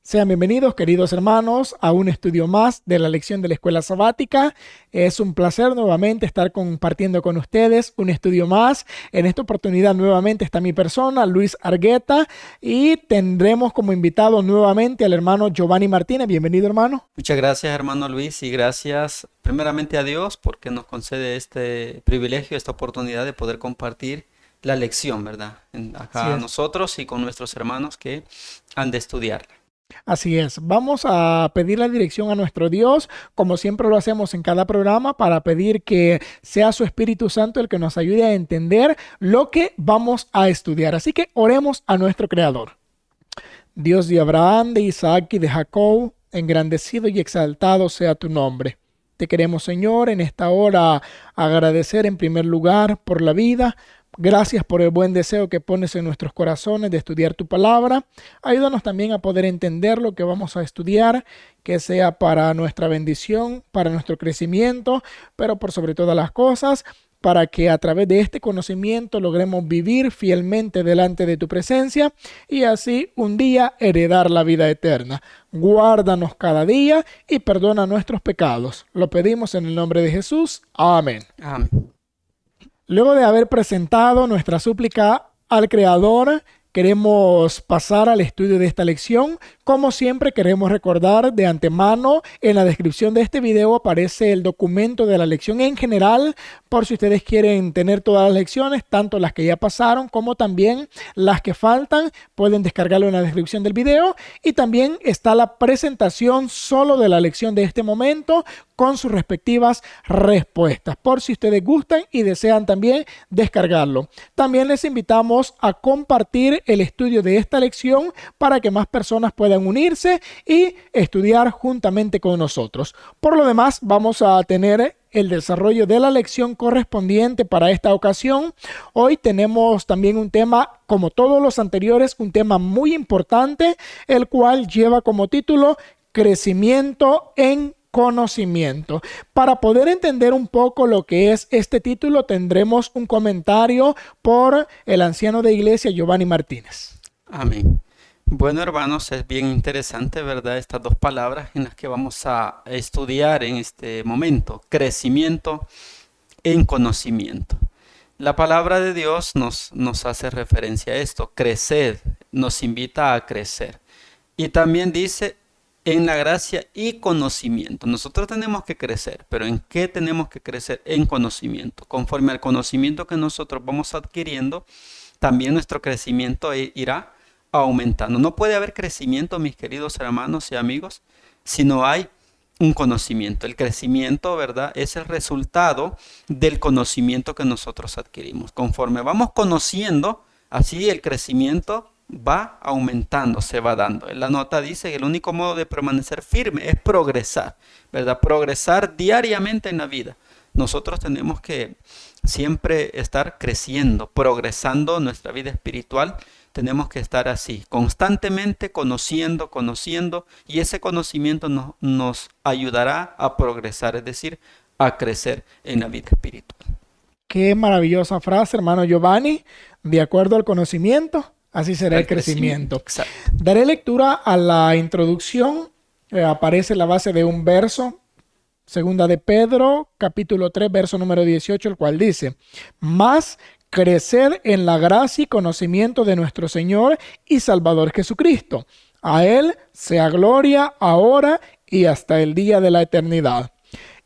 Sean bienvenidos, queridos hermanos, a un estudio más de la lección de la Escuela Sabática. Es un placer nuevamente estar compartiendo con ustedes un estudio más. En esta oportunidad nuevamente está mi persona, Luis Argueta, y tendremos como invitado nuevamente al hermano Giovanni Martínez. Bienvenido, hermano. Muchas gracias, hermano Luis, y gracias primeramente a Dios porque nos concede este privilegio, esta oportunidad de poder compartir la lección, ¿verdad? Así Acá es. nosotros y con nuestros hermanos que han de estudiarla. Así es, vamos a pedir la dirección a nuestro Dios, como siempre lo hacemos en cada programa, para pedir que sea su Espíritu Santo el que nos ayude a entender lo que vamos a estudiar. Así que oremos a nuestro Creador. Dios de Abraham, de Isaac y de Jacob, engrandecido y exaltado sea tu nombre. Te queremos, Señor, en esta hora agradecer en primer lugar por la vida. Gracias por el buen deseo que pones en nuestros corazones de estudiar tu palabra. Ayúdanos también a poder entender lo que vamos a estudiar, que sea para nuestra bendición, para nuestro crecimiento, pero por sobre todas las cosas, para que a través de este conocimiento logremos vivir fielmente delante de tu presencia y así un día heredar la vida eterna. Guárdanos cada día y perdona nuestros pecados. Lo pedimos en el nombre de Jesús. Amén. Amén. Luego de haber presentado nuestra súplica al Creador, queremos pasar al estudio de esta lección. Como siempre, queremos recordar de antemano, en la descripción de este video aparece el documento de la lección en general, por si ustedes quieren tener todas las lecciones, tanto las que ya pasaron como también las que faltan, pueden descargarlo en la descripción del video. Y también está la presentación solo de la lección de este momento, con sus respectivas respuestas, por si ustedes gustan y desean también descargarlo. También les invitamos a compartir el estudio de esta lección para que más personas puedan unirse y estudiar juntamente con nosotros. Por lo demás, vamos a tener el desarrollo de la lección correspondiente para esta ocasión. Hoy tenemos también un tema, como todos los anteriores, un tema muy importante, el cual lleva como título Crecimiento en conocimiento. Para poder entender un poco lo que es este título, tendremos un comentario por el anciano de iglesia Giovanni Martínez. Amén. Bueno, hermanos, es bien interesante, ¿verdad? Estas dos palabras en las que vamos a estudiar en este momento: crecimiento en conocimiento. La palabra de Dios nos hace referencia a esto: creced, nos invita a crecer. Y también dice en la gracia y conocimiento. Nosotros tenemos que crecer, pero ¿en qué tenemos que crecer? En conocimiento. Conforme al conocimiento que nosotros vamos adquiriendo, también nuestro crecimiento irá aumentando. No puede haber crecimiento, mis queridos hermanos y amigos, si no hay un conocimiento. El crecimiento, ¿verdad?, es el resultado del conocimiento que nosotros adquirimos. Conforme vamos conociendo, así el crecimiento va aumentando, se va dando. La nota dice que el único modo de permanecer firme es progresar, ¿verdad? Progresar diariamente en la vida. Nosotros tenemos que siempre estar creciendo, progresando nuestra vida espiritual. Tenemos que estar así, constantemente conociendo, y ese conocimiento nos ayudará a progresar, es decir, a crecer en la vida espiritual. Qué maravillosa frase, hermano Giovanni. De acuerdo al conocimiento, así será el El crecimiento, crecimiento. exacto. Daré lectura a la introducción. Aparece la base de un verso. Segunda de Pedro, capítulo 3, verso número 18, el cual dice: Más crecer en la gracia y conocimiento de nuestro Señor y Salvador Jesucristo. A Él sea gloria ahora y hasta el día de la eternidad.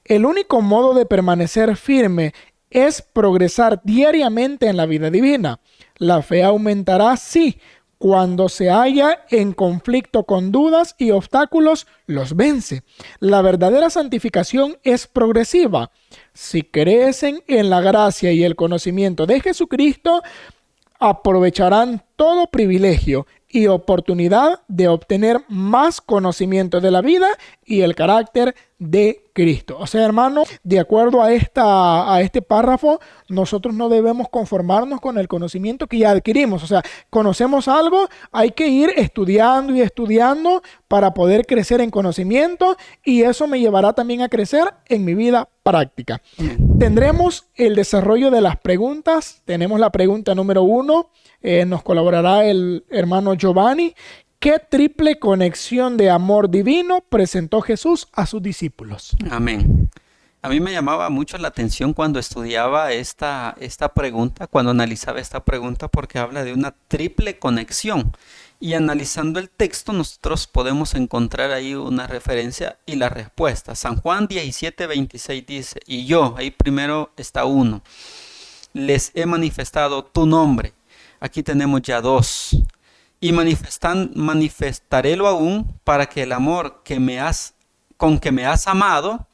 El único modo de permanecer firme es progresar diariamente en la vida divina. La fe aumentará, sí, cuando se halla en conflicto con dudas y obstáculos, los vence. La verdadera santificación es progresiva. Si crecen en la gracia y el conocimiento de Jesucristo, aprovecharán todo privilegio y oportunidad de obtener más conocimiento de la vida y el carácter de Cristo. O sea, hermano, de acuerdo a este párrafo, nosotros no debemos conformarnos con el conocimiento que ya adquirimos. O sea, conocemos algo, hay que ir estudiando y estudiando para poder crecer en conocimiento, y eso me llevará también a crecer en mi vida práctica. Tendremos el desarrollo de las preguntas. Tenemos la pregunta número 1. Nos colaborará el hermano Giovanni. ¿Qué triple conexión de amor divino presentó Jesús a sus discípulos? Amén. A mí me llamaba mucho la atención cuando estudiaba esta pregunta, cuando analizaba esta pregunta, porque habla de una triple conexión. Y analizando el texto, nosotros podemos encontrar ahí una referencia y la respuesta. San Juan 17:26 dice, y yo, ahí primero está uno, les he manifestado tu nombre. Aquí tenemos ya dos. Y manifestarélo aún para que el amor con que me has amado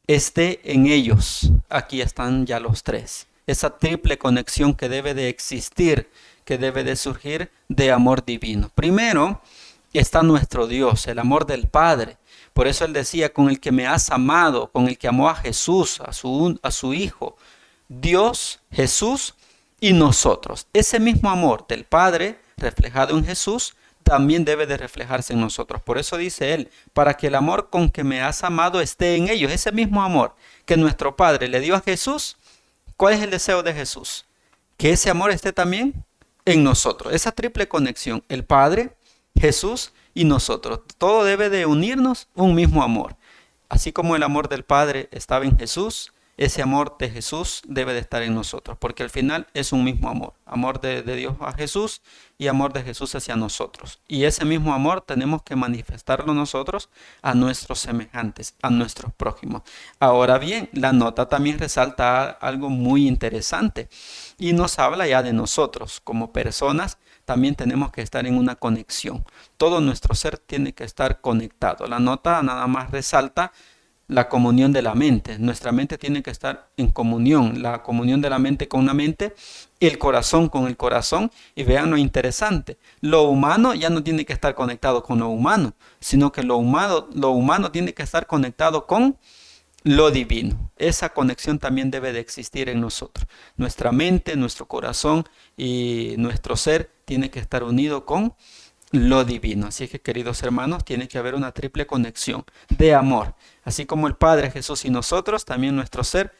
esté en ellos. Aquí están ya los tres. Esa triple conexión que debe de existir, que debe de surgir de amor divino. Primero está nuestro Dios, el amor del Padre. Por eso Él decía, con el que me has amado, con el que amó a Jesús, a su Hijo. Dios, Jesús y nosotros. Ese mismo amor del Padre reflejado en Jesús también debe de reflejarse en nosotros. Por eso dice Él, para que el amor con que me has amado esté en ellos. Ese mismo amor que nuestro Padre le dio a Jesús. ¿Cuál es el deseo de Jesús? Que ese amor esté también en nosotros. Esa triple conexión, el Padre, Jesús y nosotros. Todo debe de unirnos un mismo amor. Así como el amor del Padre estaba en Jesús, ese amor de Jesús debe de estar en nosotros, porque al final es un mismo amor. Amor de Dios a Jesús y amor de Jesús hacia nosotros. Y ese mismo amor tenemos que manifestarlo nosotros a nuestros semejantes, a nuestros prójimos. Ahora bien, la nota también resalta algo muy interesante y nos habla ya de nosotros. Como personas también tenemos que estar en una conexión. Todo nuestro ser tiene que estar conectado. La nota nada más resalta la comunión de la mente. Nuestra mente tiene que estar en comunión. La comunión de la mente con la mente, el corazón con el corazón. Y vean lo interesante. Lo humano ya no tiene que estar conectado con lo humano, sino que lo humano tiene que estar conectado con lo divino. Esa conexión también debe de existir en nosotros. Nuestra mente, nuestro corazón y nuestro ser tiene que estar unido con lo divino. Así que, queridos hermanos, tiene que haber una triple conexión de amor. Así como el Padre, Jesús y nosotros, también nuestro ser,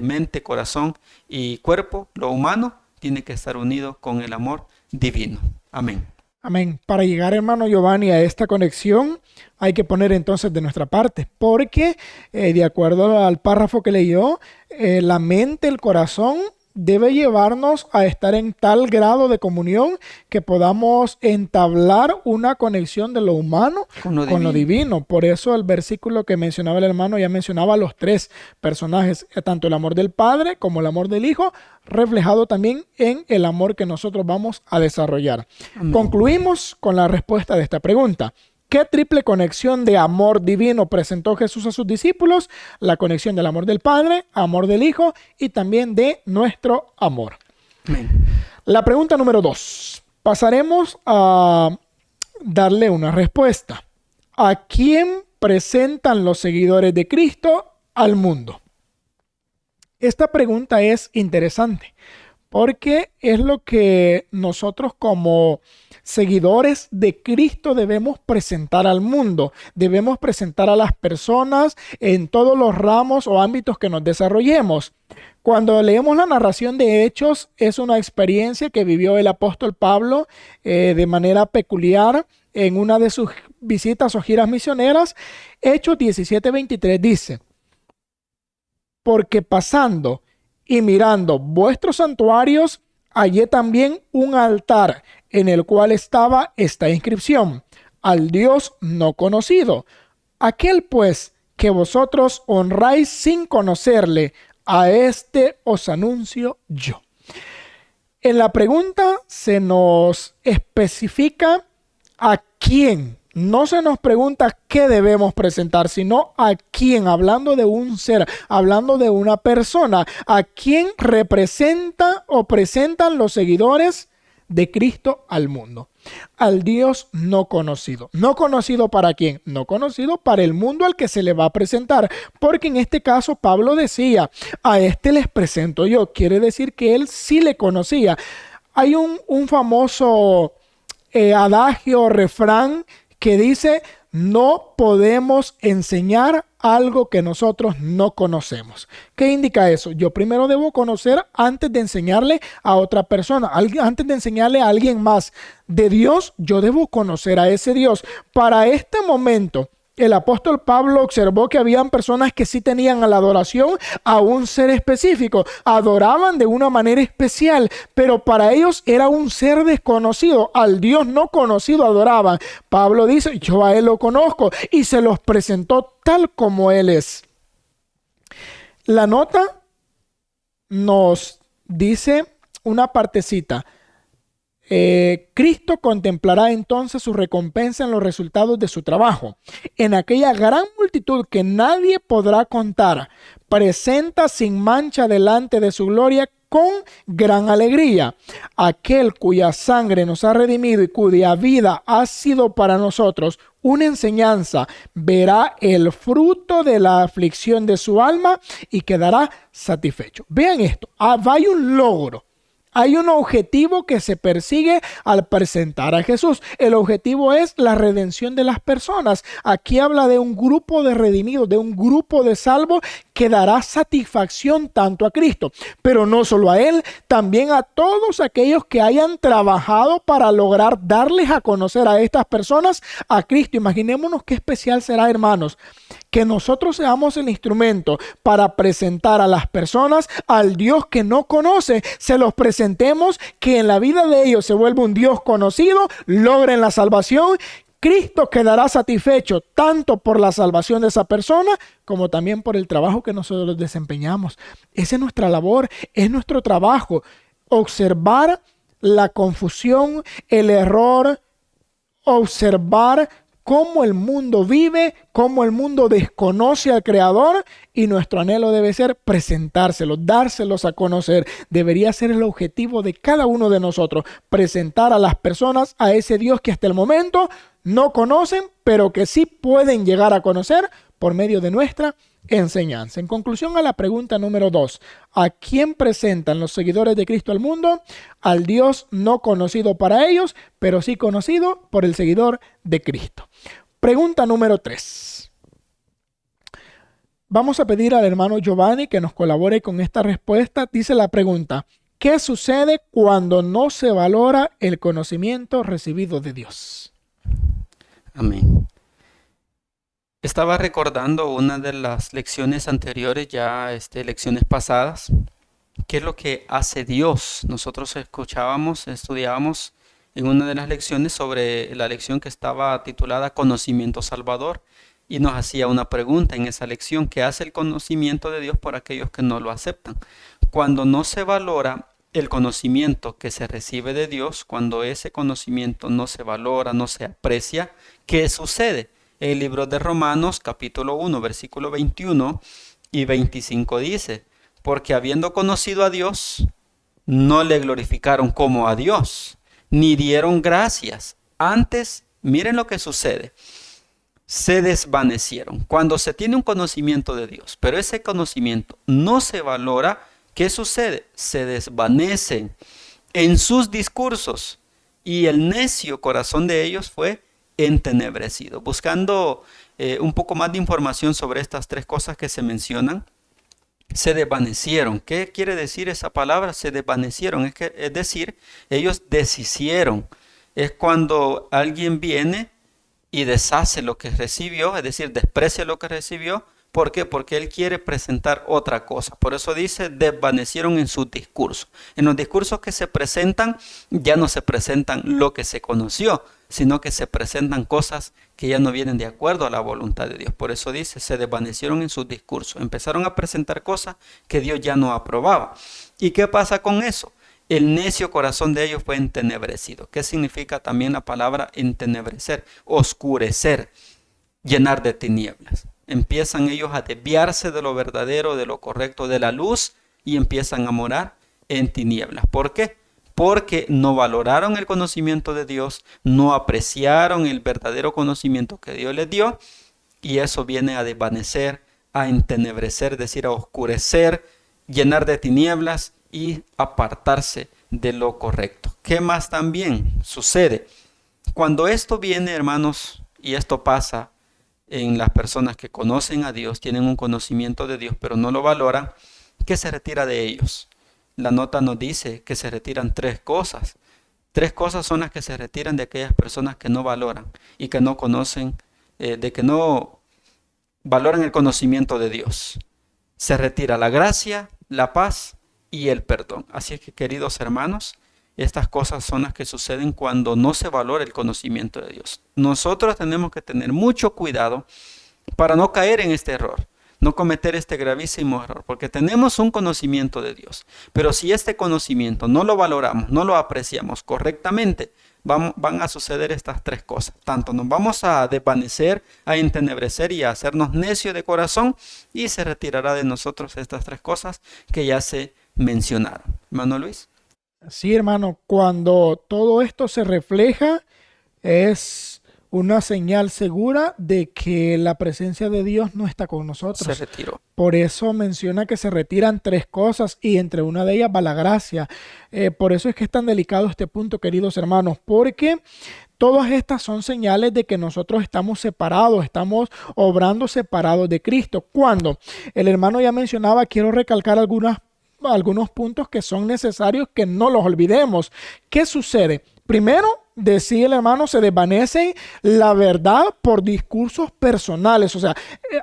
mente, corazón y cuerpo, lo humano, tiene que estar unido con el amor divino. Amén. Amén. Para llegar, hermano Giovanni, a esta conexión, hay que poner entonces de nuestra parte, porque de acuerdo al párrafo que leyó, la mente, el corazón, debe llevarnos a estar en tal grado de comunión que podamos entablar una conexión de lo humano con lo divino. Por eso el versículo que mencionaba el hermano ya mencionaba los tres personajes, tanto el amor del Padre como el amor del Hijo, reflejado también en el amor que nosotros vamos a desarrollar. Amén. Concluimos con la respuesta de esta pregunta. ¿Qué triple conexión de amor divino presentó Jesús a sus discípulos? La conexión del amor del Padre, amor del Hijo y también de nuestro amor. Amén. La pregunta número 2. Pasaremos a darle una respuesta. ¿A quién presentan los seguidores de Cristo al mundo? Esta pregunta es interesante porque es lo que nosotros como seguidores de Cristo debemos presentar al mundo. Debemos presentar a las personas en todos los ramos o ámbitos que nos desarrollemos. Cuando leemos la narración de Hechos, es una experiencia que vivió el apóstol Pablo de manera peculiar en una de sus visitas o giras misioneras. Hechos 17:23 dice: porque pasando y mirando vuestros santuarios, hallé también un altar en el cual estaba esta inscripción: al Dios no conocido. Aquel pues que vosotros honráis sin conocerle, a este os anuncio yo. En la pregunta se nos especifica a quién. No se nos pregunta qué debemos presentar, sino a quién, hablando de un ser, hablando de una persona, a quién representa o presentan los seguidores de Cristo al mundo. Al Dios no conocido. ¿No conocido para quién? No conocido para el mundo al que se le va a presentar. Porque en este caso Pablo decía: a este les presento yo. Quiere decir que él sí le conocía. Hay un famoso adagio, refrán, que dice: No podemos enseñar algo que nosotros no conocemos. ¿Qué indica eso? Yo primero debo conocer antes de enseñarle a otra persona, antes de enseñarle a alguien más de Dios, yo debo conocer a ese Dios. Para este momento, el apóstol Pablo observó que habían personas que sí tenían a la adoración a un ser específico, adoraban de una manera especial, pero para ellos era un ser desconocido, al Dios no conocido adoraban. Pablo dice, yo a él lo conozco, y se los presentó tal como él es. La nota nos dice una partecita. Cristo contemplará entonces su recompensa en los resultados de su trabajo. En aquella gran multitud que nadie podrá contar, presenta sin mancha delante de su gloria con gran alegría. Aquel cuya sangre nos ha redimido y cuya vida ha sido para nosotros una enseñanza, verá el fruto de la aflicción de su alma y quedará satisfecho. Vean esto, hay un logro. Hay un objetivo que se persigue al presentar a Jesús. El objetivo es la redención de las personas. Aquí habla de un grupo de redimidos, de un grupo de salvos que dará satisfacción tanto a Cristo, pero no solo a Él, también a todos aquellos que hayan trabajado para lograr darles a conocer a estas personas a Cristo. Imaginémonos qué especial será, hermanos, que nosotros seamos el instrumento para presentar a las personas al Dios que no conoce, se los presentemos, que en la vida de ellos se vuelva un Dios conocido, logren la salvación. Cristo quedará satisfecho tanto por la salvación de esa persona como también por el trabajo que nosotros desempeñamos. Esa es nuestra labor, es nuestro trabajo, observar la confusión, el error, observar cómo el mundo vive, cómo el mundo desconoce al Creador, y nuestro anhelo debe ser presentárselos, dárselos a conocer. Debería ser el objetivo de cada uno de nosotros, presentar a las personas a ese Dios que hasta el momento no conocen, pero que sí pueden llegar a conocer por medio de nuestra enseñanza. En conclusión a la pregunta número 2, ¿a quién presentan los seguidores de Cristo al mundo? Al Dios no conocido para ellos, pero sí conocido por el seguidor de Cristo. Pregunta número 3. Vamos a pedir al hermano Giovanni que nos colabore con esta respuesta. Dice la pregunta, ¿qué sucede cuando no se valora el conocimiento recibido de Dios? Amén. Estaba recordando una de las lecciones anteriores, ya lecciones pasadas. ¿Qué es lo que hace Dios? Nosotros estudiábamos en una de las lecciones sobre la lección que estaba titulada Conocimiento Salvador, y nos hacía una pregunta en esa lección: ¿qué hace el conocimiento de Dios por aquellos que no lo aceptan? Cuando no se valora el conocimiento que se recibe de Dios, cuando ese conocimiento no se valora, no se aprecia, ¿qué sucede? El libro de Romanos, capítulo 1, versículo 21 y 25 dice: porque habiendo conocido a Dios, no le glorificaron como a Dios, ni dieron gracias. Antes, miren lo que sucede: se desvanecieron. Cuando se tiene un conocimiento de Dios, pero ese conocimiento no se valora, ¿qué sucede? Se desvanecen en sus discursos, y el necio corazón de ellos fue entenebrecido. Buscando un poco más de información sobre estas tres cosas que se mencionan, se desvanecieron. ¿Qué quiere decir esa palabra? Se desvanecieron. Es decir, ellos deshicieron. Es cuando alguien viene y deshace lo que recibió, es decir, desprecia lo que recibió. ¿Por qué? Porque él quiere presentar otra cosa. Por eso dice, desvanecieron en sus discursos. En los discursos que se presentan, ya no se presentan lo que se conoció, sino que se presentan cosas que ya no vienen de acuerdo a la voluntad de Dios. Por eso dice, se desvanecieron en sus discursos. Empezaron a presentar cosas que Dios ya no aprobaba. ¿Y qué pasa con eso? El necio corazón de ellos fue entenebrecido. ¿Qué significa también la palabra entenebrecer? Oscurecer, llenar de tinieblas. Empiezan ellos a desviarse de lo verdadero, de lo correcto, de la luz, y empiezan a morar en tinieblas. ¿Por qué? Porque no valoraron el conocimiento de Dios, no apreciaron el verdadero conocimiento que Dios les dio, y eso viene a desvanecer, a entenebrecer, es decir, a oscurecer, llenar de tinieblas y apartarse de lo correcto. ¿Qué más también sucede? Cuando esto viene, hermanos, Y esto pasa en las personas que conocen a Dios, tienen un conocimiento de Dios, pero no lo valoran, que se retira de ellos. La nota nos dice que se retiran tres cosas. Tres cosas son las que se retiran de aquellas personas que no valoran y que no conocen, de que no valoran el conocimiento de Dios. Se retira la gracia, la paz y el perdón. Así es que, queridos hermanos, estas cosas son las que suceden cuando no se valora el conocimiento de Dios. Nosotros tenemos que tener mucho cuidado para no caer en este error, no cometer este gravísimo error, porque tenemos un conocimiento de Dios. Pero si este conocimiento no lo valoramos, no lo apreciamos correctamente, van a suceder estas tres cosas. Tanto nos vamos a desvanecer, a entenebrecer y a hacernos necios de corazón, y se retirará de nosotros estas tres cosas que ya se mencionaron. Hermano Luis. Sí, hermano, cuando todo esto se refleja, es una señal segura de que la presencia de Dios no está con Se nosotros. retiró. Por eso menciona que se retiran tres cosas y entre una de ellas va la gracia. Por eso es que es tan delicado este punto, queridos hermanos, porque todas estas son señales de que nosotros estamos separados, estamos obrando separados de Cristo. Cuando el hermano ya mencionaba, quiero recalcar algunos puntos que son necesarios que no los olvidemos. ¿Qué sucede? Primero, decía el hermano, se desvanece la verdad por discursos personales. O sea,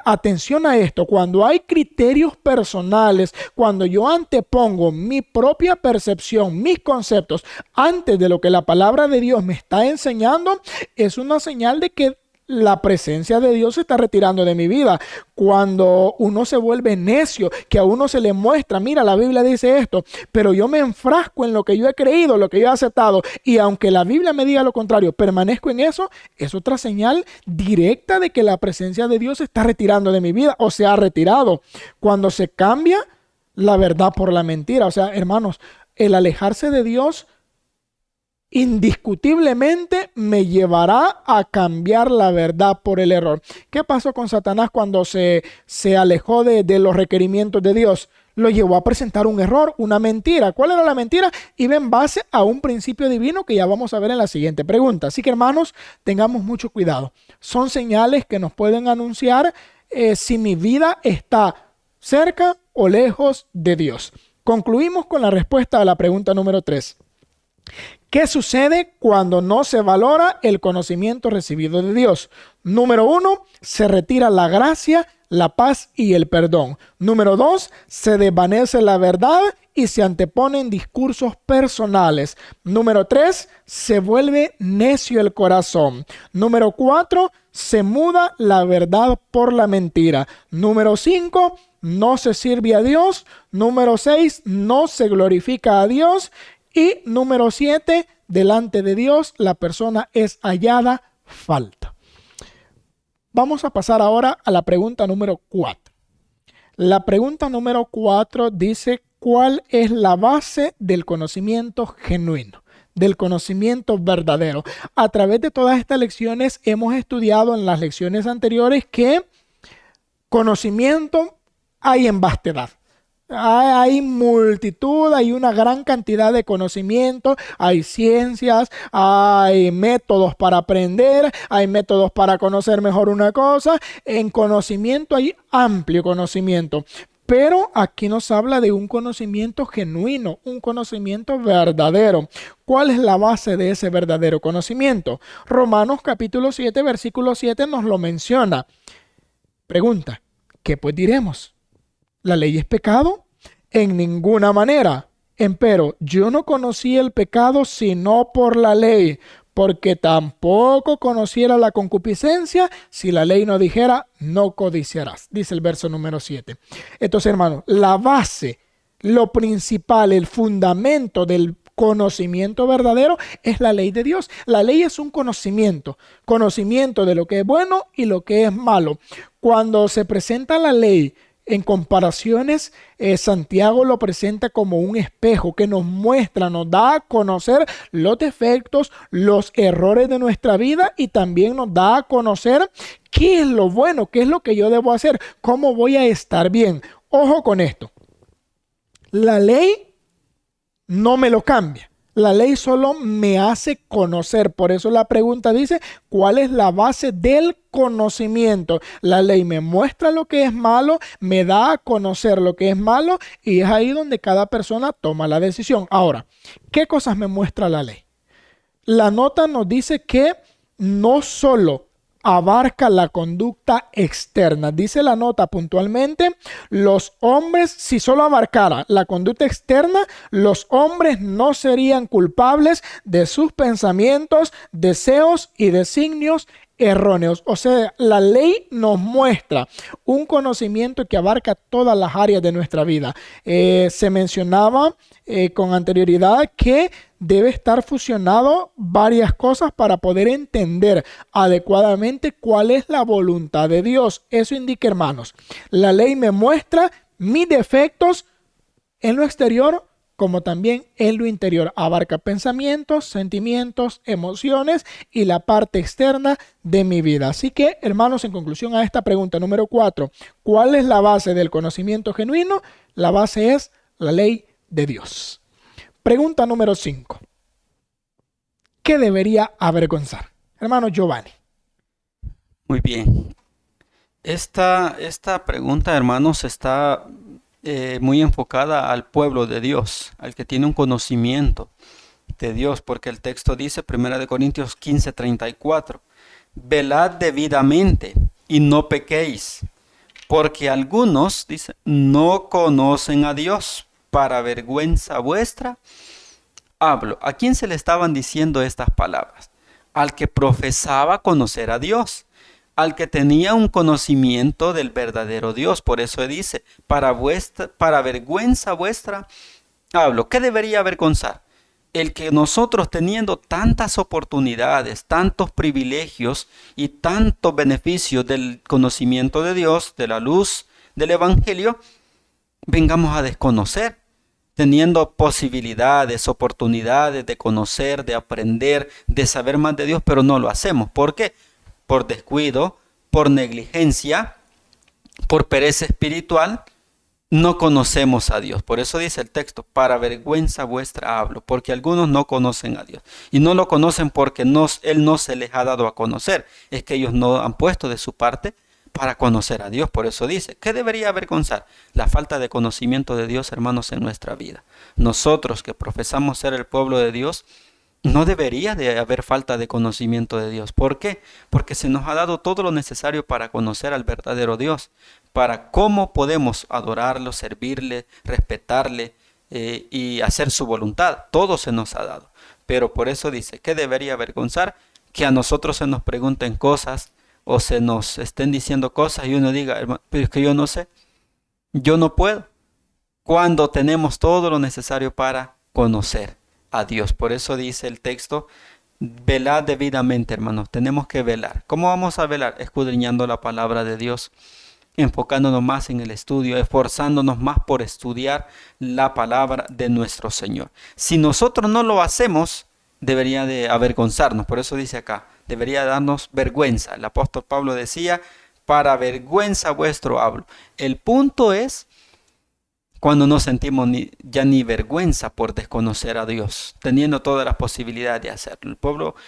atención a esto, cuando hay criterios personales, cuando yo antepongo mi propia percepción, mis conceptos, antes de lo que la palabra de Dios me está enseñando, es una señal de que la presencia de Dios se está retirando de mi vida. Cuando uno se vuelve necio, que a uno se le muestra, mira, la Biblia dice esto, pero yo me enfrasco en lo que yo he creído, lo que yo he aceptado, y aunque la Biblia me diga lo contrario, permanezco en eso, es otra señal directa de que la presencia de Dios se está retirando de mi vida, o se ha retirado. Cuando se cambia la verdad por la mentira, o sea, hermanos, el alejarse de Dios indiscutiblemente me llevará a cambiar la verdad por el error. ¿Qué pasó con Satanás cuando se alejó de los requerimientos de Dios? Lo llevó a presentar un error, una mentira. ¿Cuál era la mentira? Iba en base a un principio divino que ya vamos a ver en la siguiente pregunta. Así que, hermanos, tengamos mucho cuidado. Son señales que nos pueden anunciar si mi vida está cerca o lejos de Dios. Concluimos con la respuesta a la pregunta número 3. ¿Qué sucede cuando no se valora el conocimiento recibido de Dios? Número 1, se retira la gracia, la paz y el perdón. Número 2, se desvanece la verdad y se anteponen discursos personales. Número 3, se vuelve necio el corazón. Número 4, se muda la verdad por la mentira. Número 5, no se sirve a Dios. Número 6, no se glorifica a Dios. Y número 7, delante de Dios la persona es hallada falta. Vamos a pasar ahora a la pregunta número 4. La pregunta número 4 dice, ¿cuál es la base del conocimiento genuino? Del conocimiento verdadero. A través de todas estas lecciones hemos estudiado en las lecciones anteriores que conocimiento hay en vastedad. Hay multitud, hay una gran cantidad de conocimiento, hay ciencias, hay métodos para aprender, hay métodos para conocer mejor una cosa. En conocimiento hay amplio conocimiento, pero aquí nos habla de un conocimiento genuino, un conocimiento verdadero. ¿Cuál es la base de ese verdadero conocimiento? Romanos capítulo 7, versículo 7 nos lo menciona. Pregunta, ¿qué pues diremos? ¿La ley es pecado? En ninguna manera. Empero, yo no conocí el pecado sino por la ley, porque tampoco conociera la concupiscencia si la ley no dijera, no codiciarás. Dice el verso número 7. Entonces, hermano, la base, lo principal, el fundamento del conocimiento verdadero es la ley de Dios. La ley es un conocimiento de lo que es bueno y lo que es malo. Cuando se presenta la ley, en comparaciones, Santiago lo presenta como un espejo que nos muestra, nos da a conocer los defectos, los errores de nuestra vida y también nos da a conocer qué es lo bueno, qué es lo que yo debo hacer, cómo voy a estar bien. Ojo con esto. La ley no me lo cambia. La ley solo me hace conocer. Por eso la pregunta dice, ¿cuál es la base del conocimiento? La ley me muestra lo que es malo, me da a conocer lo que es malo y es ahí donde cada persona toma la decisión. Ahora, ¿qué cosas me muestra la ley? La nota nos dice que no solo abarca la conducta externa. Dice la nota puntualmente, los hombres, si solo abarcara la conducta externa, los hombres no serían culpables de sus pensamientos, deseos y designios erróneos. O sea, la ley nos muestra un conocimiento que abarca todas las áreas de nuestra vida. Se mencionaba con anterioridad que debe estar fusionado varias cosas para poder entender adecuadamente cuál es la voluntad de Dios. Eso indica, hermanos, la ley me muestra mis defectos en lo exterior como también en lo interior. Abarca pensamientos, sentimientos, emociones y la parte externa de mi vida. Así que, hermanos, en conclusión a esta pregunta número 4, ¿cuál es la base del conocimiento genuino? La base es la ley de Dios. Pregunta número 5. ¿Qué debería avergonzar? Hermano Giovanni. Muy bien. Esta pregunta, hermanos, está muy enfocada al pueblo de Dios, al que tiene un conocimiento de Dios, porque el texto dice, 1 Corintios 15:34, velad debidamente y no pequéis, porque algunos, dice, no conocen a Dios, para vergüenza vuestra hablo. ¿A quién se le estaban diciendo estas palabras? Al que profesaba conocer a Dios, al que tenía un conocimiento del verdadero Dios. Por eso dice, para vergüenza vuestra hablo. ¿Qué debería avergonzar? El que nosotros, teniendo tantas oportunidades, tantos privilegios y tantos beneficios del conocimiento de Dios, de la luz del Evangelio, vengamos a desconocer, teniendo posibilidades, oportunidades de conocer, de aprender, de saber más de Dios, pero no lo hacemos. ¿Por qué? Por descuido, por negligencia, por pereza espiritual, no conocemos a Dios. Por eso dice el texto, para vergüenza vuestra hablo, porque algunos no conocen a Dios. Y no lo conocen porque Él no se les ha dado a conocer. Es que ellos no han puesto de su parte para conocer a Dios. Por eso dice, ¿qué debería avergonzar? La falta de conocimiento de Dios, hermanos, en nuestra vida. Nosotros que profesamos ser el pueblo de Dios, no debería de haber falta de conocimiento de Dios. ¿Por qué? Porque se nos ha dado todo lo necesario para conocer al verdadero Dios, para cómo podemos adorarlo, servirle, respetarle y hacer su voluntad. Todo se nos ha dado. Pero por eso dice, ¿qué debería avergonzar? Que a nosotros se nos pregunten cosas o se nos estén diciendo cosas y uno diga, hermano, pero es que yo no sé, yo no puedo, cuando tenemos todo lo necesario para conocer a Dios. Por eso dice el texto, velad debidamente, hermanos, tenemos que velar. ¿Cómo vamos a velar? Escudriñando la palabra de Dios, enfocándonos más en el estudio, esforzándonos más por estudiar la palabra de nuestro Señor. Si nosotros no lo hacemos, debería de avergonzarnos. Por eso dice acá, debería darnos vergüenza. El apóstol Pablo decía, para vergüenza vuestro hablo. El punto es cuando no sentimos ya ni vergüenza por desconocer a Dios, teniendo todas las posibilidades de hacerlo.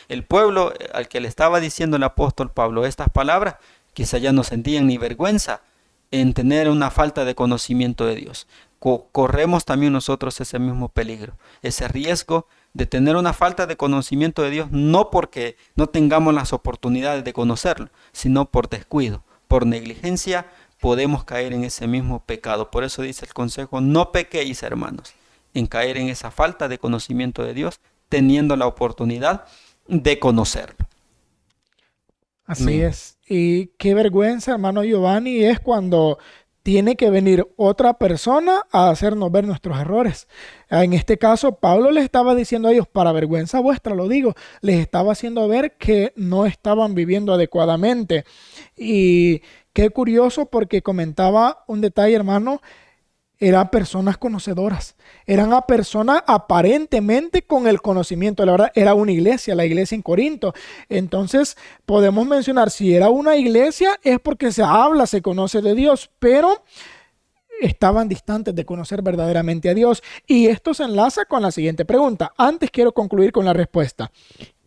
El pueblo al que le estaba diciendo el apóstol Pablo estas palabras, quizá ya no sentían ni vergüenza en tener una falta de conocimiento de Dios. Corremos también nosotros ese mismo peligro, ese riesgo de tener una falta de conocimiento de Dios, no porque no tengamos las oportunidades de conocerlo, sino por descuido, por negligencia, podemos caer en ese mismo pecado. Por eso dice el consejo, no pequéis, hermanos, en caer en esa falta de conocimiento de Dios, teniendo la oportunidad de conocerlo. Así Amén. es. Y qué vergüenza, hermano Giovanni, es cuando tiene que venir otra persona a hacernos ver nuestros errores. En este caso, Pablo les estaba diciendo a ellos, para vergüenza vuestra, lo digo, les estaba haciendo ver que no estaban viviendo adecuadamente. Y qué curioso porque comentaba un detalle, hermano, eran personas conocedoras, eran a personas aparentemente con el conocimiento. La verdad, era una iglesia, la iglesia en Corinto. Entonces, podemos mencionar, si era una iglesia es porque se habla, se conoce de Dios, pero estaban distantes de conocer verdaderamente a Dios. Y esto se enlaza con la siguiente pregunta. Antes quiero concluir con la respuesta.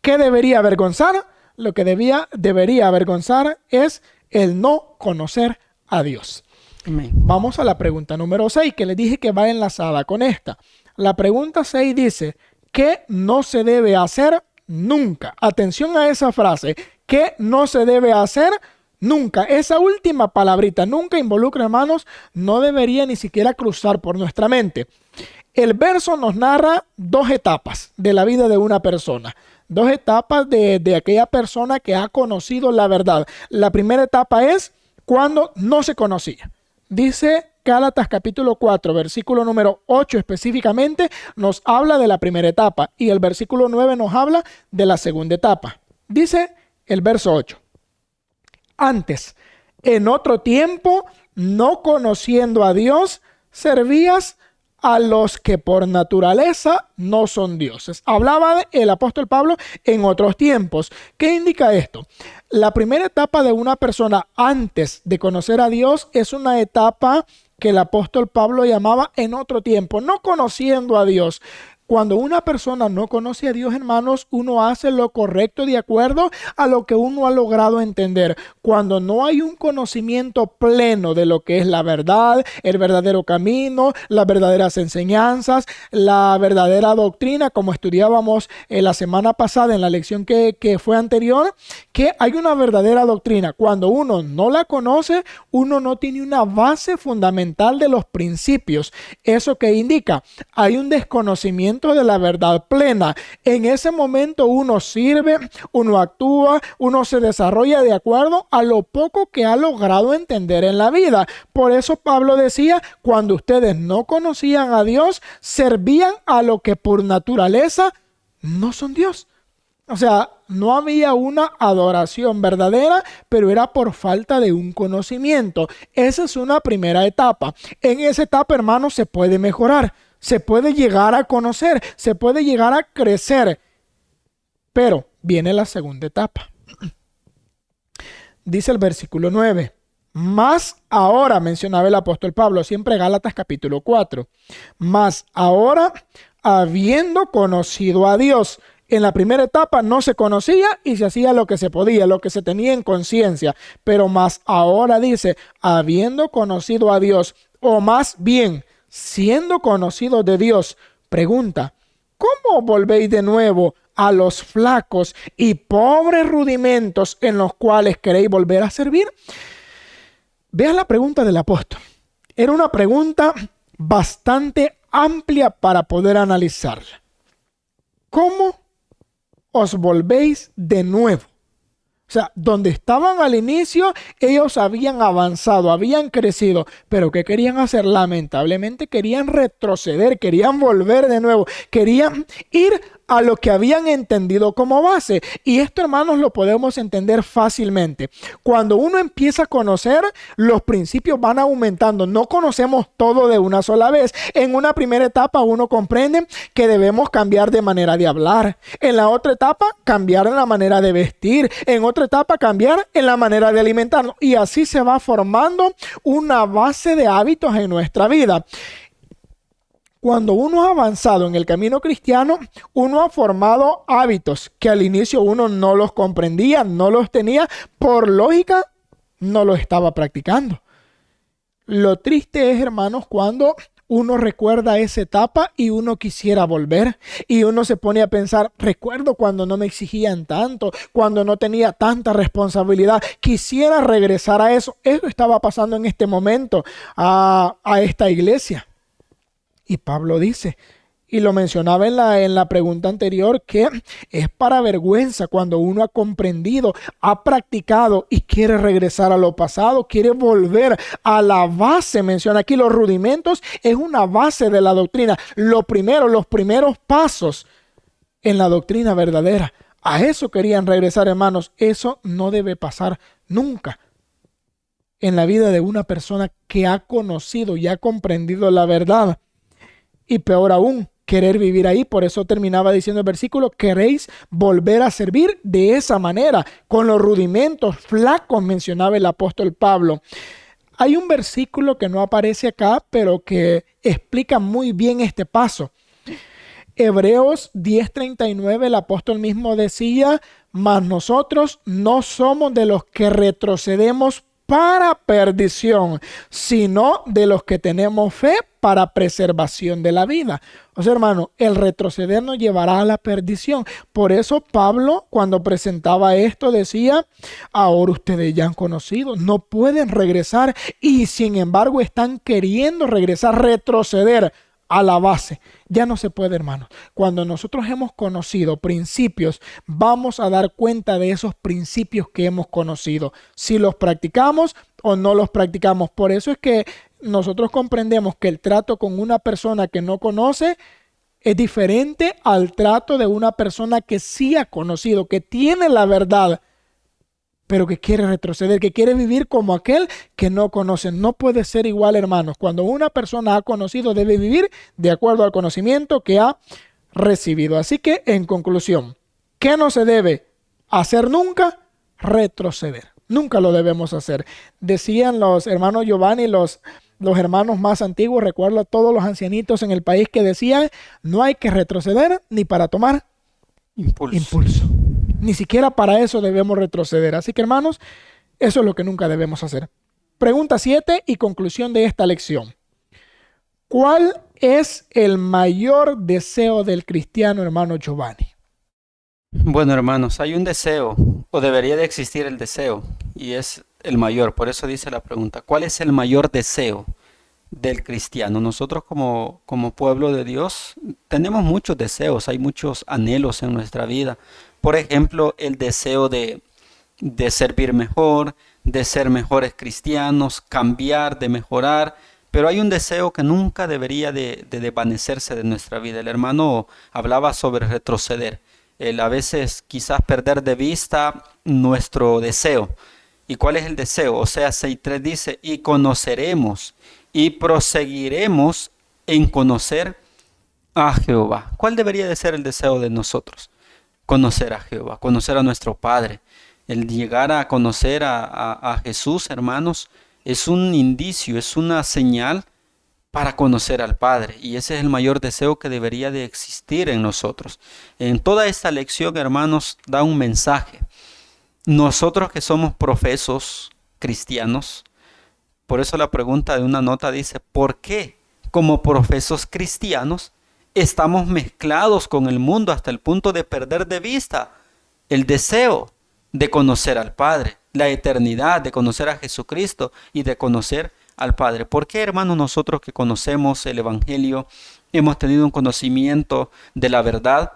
¿Qué debería avergonzar? Lo que debería avergonzar es el no conocer a Dios. Amén. Vamos a la pregunta número 6, que les dije que va enlazada con esta. La pregunta 6 dice, ¿qué no se debe hacer nunca? Atención a esa frase, ¿qué no se debe hacer nunca? Esa última palabrita, nunca, involucra, hermanos, no debería ni siquiera cruzar por nuestra mente. El verso nos narra dos etapas de la vida de una persona. Dos etapas de aquella persona que ha conocido la verdad. La primera etapa es cuando no se conocía. Dice Gálatas capítulo 4, versículo número 8 específicamente, nos habla de la primera etapa. Y el versículo 9 nos habla de la segunda etapa. Dice el verso 8. Antes, en otro tiempo, no conociendo a Dios, servías a los que por naturaleza no son dioses. Hablaba el apóstol Pablo en otros tiempos. ¿Qué indica esto? La primera etapa de una persona antes de conocer a Dios es una etapa que el apóstol Pablo llamaba en otro tiempo, no conociendo a Dios. Cuando una persona no conoce a Dios, hermanos, uno hace lo correcto de acuerdo a lo que uno ha logrado entender. Cuando no hay un conocimiento pleno de lo que es la verdad, el verdadero camino, las verdaderas enseñanzas, la verdadera doctrina, como estudiábamos la semana pasada en la lección que fue anterior, que hay una verdadera doctrina. Cuando uno no la conoce, uno no tiene una base fundamental de los principios. ¿Eso qué indica? Hay un desconocimiento de la verdad plena. En ese momento uno sirve, uno actúa, uno se desarrolla de acuerdo a lo poco que ha logrado entender en la vida. Por eso Pablo decía, cuando ustedes no conocían a Dios, servían a lo que por naturaleza no son Dios. O sea, no había una adoración verdadera, pero era por falta de un conocimiento. Esa es una primera etapa. En esa etapa, hermanos, se puede mejorar. Se puede llegar a conocer, se puede llegar a crecer, pero viene la segunda etapa. Dice el versículo 9, más ahora, mencionaba el apóstol Pablo, siempre Gálatas capítulo 4, más ahora, habiendo conocido a Dios. En la primera etapa no se conocía y se hacía lo que se podía, lo que se tenía en conciencia, pero más ahora dice, habiendo conocido a Dios, o más bien, siendo conocidos de Dios, pregunta, ¿cómo volvéis de nuevo a los flacos y pobres rudimentos en los cuales queréis volver a servir? Vean la pregunta del apóstol. Era una pregunta bastante amplia para poder analizarla. ¿Cómo os volvéis de nuevo? O sea, donde estaban al inicio, ellos habían avanzado, habían crecido, pero ¿qué querían hacer? Lamentablemente querían retroceder, querían volver de nuevo, querían ir a lo que habían entendido como base. Y esto, hermanos, lo podemos entender fácilmente. Cuando uno empieza a conocer, los principios van aumentando. No conocemos todo de una sola vez. En una primera etapa uno comprende que debemos cambiar de manera de hablar. En la otra etapa, cambiar en la manera de vestir. En otra etapa, cambiar en la manera de alimentarnos. Y así se va formando una base de hábitos en nuestra vida. Cuando uno ha avanzado en el camino cristiano, uno ha formado hábitos que al inicio uno no los comprendía, no los tenía, por lógica no los estaba practicando. Lo triste es, hermanos, cuando uno recuerda esa etapa y uno quisiera volver y uno se pone a pensar, recuerdo cuando no me exigían tanto, cuando no tenía tanta responsabilidad, quisiera regresar a eso. Eso estaba pasando en este momento a esta iglesia. Y Pablo dice, y lo mencionaba en la pregunta anterior, que es para vergüenza cuando uno ha comprendido, ha practicado y quiere regresar a lo pasado, quiere volver a la base. Menciona aquí los rudimentos, es una base de la doctrina. Lo primero, los primeros pasos en la doctrina verdadera. A eso querían regresar, hermanos. Eso no debe pasar nunca en la vida de una persona que ha conocido y ha comprendido la verdad. Y peor aún, querer vivir ahí. Por eso terminaba diciendo el versículo, queréis volver a servir de esa manera, con los rudimentos flacos, mencionaba el apóstol Pablo. Hay un versículo que no aparece acá, pero que explica muy bien este paso. Hebreos 10:39, el apóstol mismo decía, mas nosotros no somos de los que retrocedemos para perdición, sino de los que tenemos fe para preservación de la vida. O sea, hermano, el retroceder nos llevará a la perdición. Por eso Pablo, cuando presentaba esto, decía, ahora ustedes ya han conocido, no pueden regresar y sin embargo están queriendo regresar, retroceder a la base. Ya no se puede, hermanos. Cuando nosotros hemos conocido principios, vamos a dar cuenta de esos principios que hemos conocido, si los practicamos o no los practicamos. Por eso es que nosotros comprendemos que el trato con una persona que no conoce es diferente al trato de una persona que sí ha conocido, que tiene la verdad, pero que quiere retroceder, que quiere vivir como aquel que no conoce. No puede ser igual, hermanos. Cuando una persona ha conocido, debe vivir de acuerdo al conocimiento que ha recibido. Así que, en conclusión, ¿qué no se debe hacer nunca? Retroceder. Nunca lo debemos hacer. Decían los hermanos Giovanni, los hermanos más antiguos, recuerdo a todos los ancianitos en el país que decían, no hay que retroceder ni para tomar impulso. Ni siquiera para eso debemos retroceder. Así que, hermanos, eso es lo que nunca debemos hacer. Pregunta 7 y conclusión de esta lección. ¿Cuál es el mayor deseo del cristiano, hermano Giovanni? Bueno, hermanos, hay un deseo, o debería de existir el deseo, y es el mayor. Por eso dice la pregunta, ¿cuál es el mayor deseo del cristiano? Nosotros como pueblo de Dios tenemos muchos deseos, hay muchos anhelos en nuestra vida. Por ejemplo, el deseo de servir mejor, de ser mejores cristianos, cambiar, de mejorar. Pero hay un deseo que nunca debería de desvanecerse de nuestra vida. El hermano hablaba sobre retroceder. El a veces quizás perder de vista nuestro deseo. ¿Y cuál es el deseo? O sea, 6.3 dice, y conoceremos y proseguiremos en conocer a Jehová. ¿Cuál debería de ser el deseo de nosotros? Conocer a Jehová, conocer a nuestro Padre. El llegar a conocer a Jesús, hermanos, es un indicio, es una señal para conocer al Padre. Y ese es el mayor deseo que debería de existir en nosotros. En toda esta lección, hermanos, da un mensaje. Nosotros que somos profesos cristianos, por eso la pregunta de una nota dice, ¿por qué como profesos cristianos estamos mezclados con el mundo hasta el punto de perder de vista el deseo de conocer al Padre, la eternidad, de conocer a Jesucristo y de conocer al Padre? ¿Por qué, hermanos, nosotros que conocemos el Evangelio, hemos tenido un conocimiento de la verdad,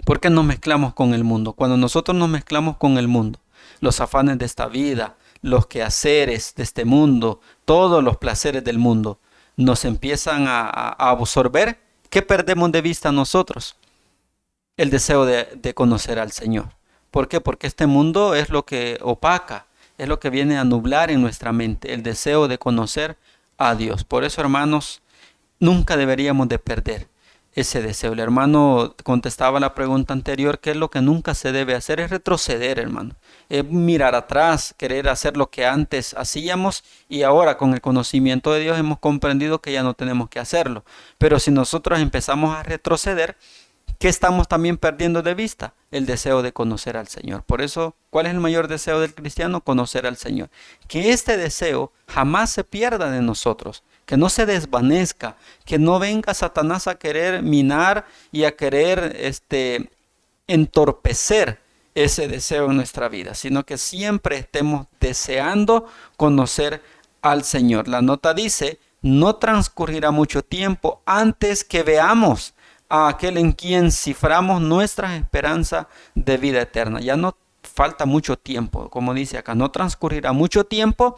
por qué nos mezclamos con el mundo? Cuando nosotros nos mezclamos con el mundo, los afanes de esta vida, los quehaceres de este mundo, todos los placeres del mundo, nos empiezan a absorber, ¿qué perdemos de vista nosotros? El deseo de conocer al Señor. ¿Por qué? Porque este mundo es lo que opaca, es lo que viene a nublar en nuestra mente, el deseo de conocer a Dios. Por eso, hermanos, nunca deberíamos de perder ese deseo. El hermano contestaba la pregunta anterior, ¿qué es lo que nunca se debe hacer? Es retroceder, hermano. Es mirar atrás, querer hacer lo que antes hacíamos y ahora con el conocimiento de Dios hemos comprendido que ya no tenemos que hacerlo. Pero si nosotros empezamos a retroceder, ¿qué estamos también perdiendo de vista? El deseo de conocer al Señor. Por eso, ¿cuál es el mayor deseo del cristiano? Conocer al Señor. Que este deseo jamás se pierda de nosotros, que no se desvanezca, que no venga Satanás a querer minar y a querer entorpecer ese deseo en nuestra vida, sino que siempre estemos deseando conocer al Señor. La nota dice, no transcurrirá mucho tiempo antes que veamos a aquel en quien ciframos nuestra esperanza de vida eterna. Ya no falta mucho tiempo, como dice acá, no transcurrirá mucho tiempo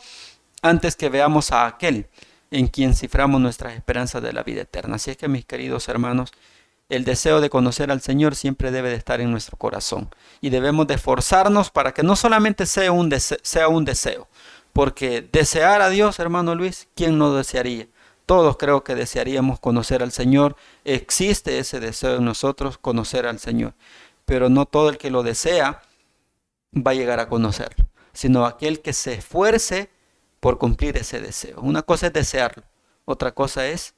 antes que veamos a aquel en quien ciframos nuestras esperanzas de la vida eterna. Así es que, mis queridos hermanos, el deseo de conocer al Señor siempre debe de estar en nuestro corazón y debemos de esforzarnos para que no solamente sea un deseo, porque desear a Dios, hermano Luis, ¿quién no desearía? Todos creo que desearíamos conocer al Señor. Existe ese deseo en nosotros, conocer al Señor. Pero no todo el que lo desea va a llegar a conocerlo, sino aquel que se esfuerce por cumplir ese deseo. Una cosa es desearlo, otra cosa es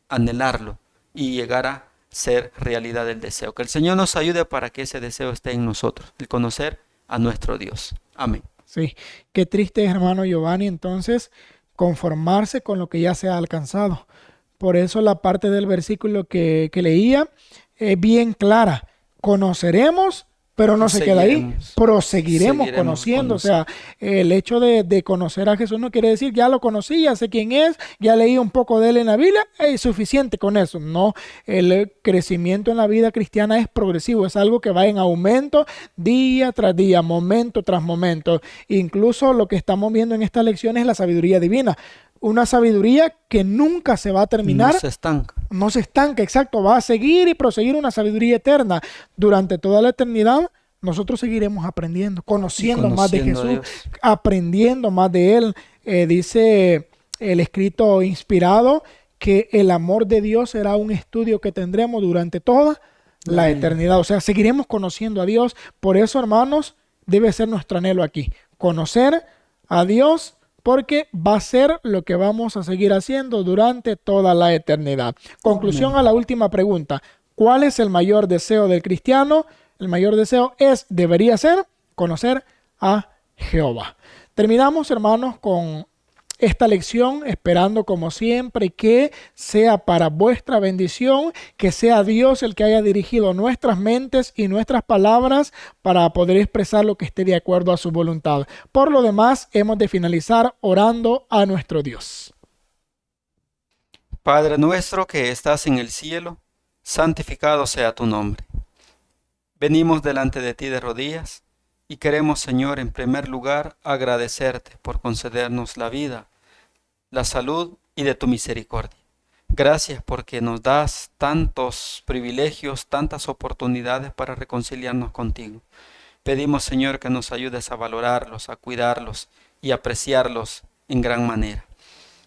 anhelarlo y llegar a ser realidad el deseo. Que el Señor nos ayude para que ese deseo esté en nosotros, el conocer a nuestro Dios. Amén. Sí, qué triste, hermano Giovanni, entonces conformarse con lo que ya se ha alcanzado. Por eso la parte del versículo que leía es bien clara. Conoceremos, pero no se queda ahí. Seguiremos, Proseguiremos seguiremos conociendo. O sea, conociendo. el hecho de conocer a Jesús no quiere decir ya lo conocí, ya sé quién es, ya leí un poco de él en la Biblia, es suficiente con eso. No, el crecimiento en la vida cristiana es progresivo, es algo que va en aumento día tras día, momento tras momento. Incluso lo que estamos viendo en esta lección es la sabiduría divina. Una sabiduría que nunca se va a No terminar, se estanca. no se estanca, exacto, va a seguir y proseguir una sabiduría eterna. Durante toda la eternidad, nosotros seguiremos aprendiendo, Y conociendo más de conociendo a Jesús, Dios. aprendiendo más de Él. Dice el escrito inspirado que el amor de Dios será un estudio que tendremos durante toda La la vida. eternidad. O sea, seguiremos conociendo a Dios. Por eso, hermanos, debe ser nuestro anhelo aquí. Conocer a Dios porque va a ser lo que vamos a seguir haciendo durante toda la eternidad. Conclusión Amén. a la última pregunta. ¿Cuál es el mayor deseo del cristiano? El mayor deseo debería ser conocer a Jehová. Terminamos, hermanos, con esta lección, esperando como siempre que sea para vuestra bendición, que sea Dios el que haya dirigido nuestras mentes y nuestras palabras para poder expresar lo que esté de acuerdo a su voluntad. Por lo demás, hemos de finalizar orando a nuestro Dios. Padre nuestro que estás en el cielo, santificado sea tu nombre. Venimos delante de ti de rodillas y queremos, Señor, en primer lugar, agradecerte por concedernos la vida, la salud y de tu misericordia. Gracias porque nos das tantos privilegios, tantas oportunidades para reconciliarnos contigo. Pedimos, Señor, que nos ayudes a valorarlos, a cuidarlos y apreciarlos en gran manera.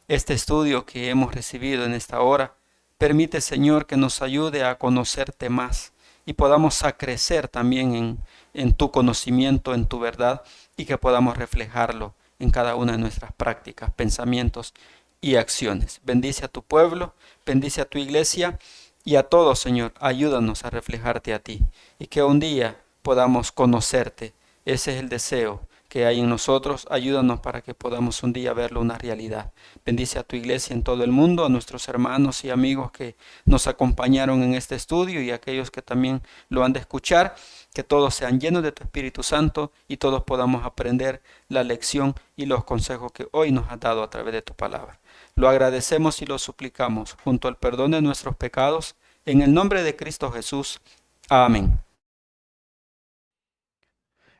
Este estudio que hemos recibido en esta hora permite, Señor, que nos ayude a conocerte más y podamos a crecer también en tu conocimiento, en tu verdad, y que podamos reflejarlo en cada una de nuestras prácticas, pensamientos y acciones. Bendice a tu pueblo, bendice a tu iglesia y a todos, Señor, ayúdanos a reflejarte a ti y que un día podamos conocerte. Ese es el deseo que hay en nosotros. Ayúdanos para que podamos un día verlo una realidad. Bendice a tu iglesia en todo el mundo, a nuestros hermanos y amigos que nos acompañaron en este estudio y a aquellos que también lo han de escuchar. Que todos sean llenos de tu Espíritu Santo y todos podamos aprender la lección y los consejos que hoy nos has dado a través de tu palabra. Lo agradecemos y lo suplicamos junto al perdón de nuestros pecados, en el nombre de Cristo Jesús. Amén.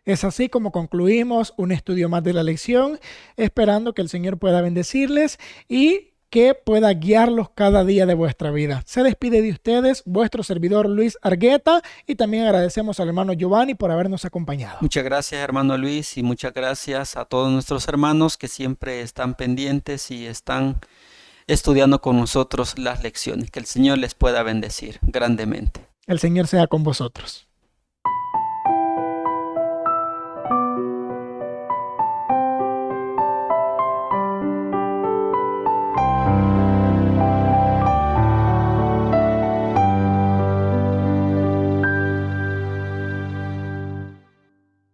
Es así como concluimos un estudio más de la lección, esperando que el Señor pueda bendecirles y que pueda guiarlos cada día de vuestra vida. Se despide de ustedes vuestro servidor Luis Argueta y también agradecemos al hermano Giovanni por habernos acompañado. Muchas gracias, hermano Luis, y muchas gracias a todos nuestros hermanos que siempre están pendientes y están estudiando con nosotros las lecciones. Que el Señor les pueda bendecir grandemente. El Señor sea con vosotros.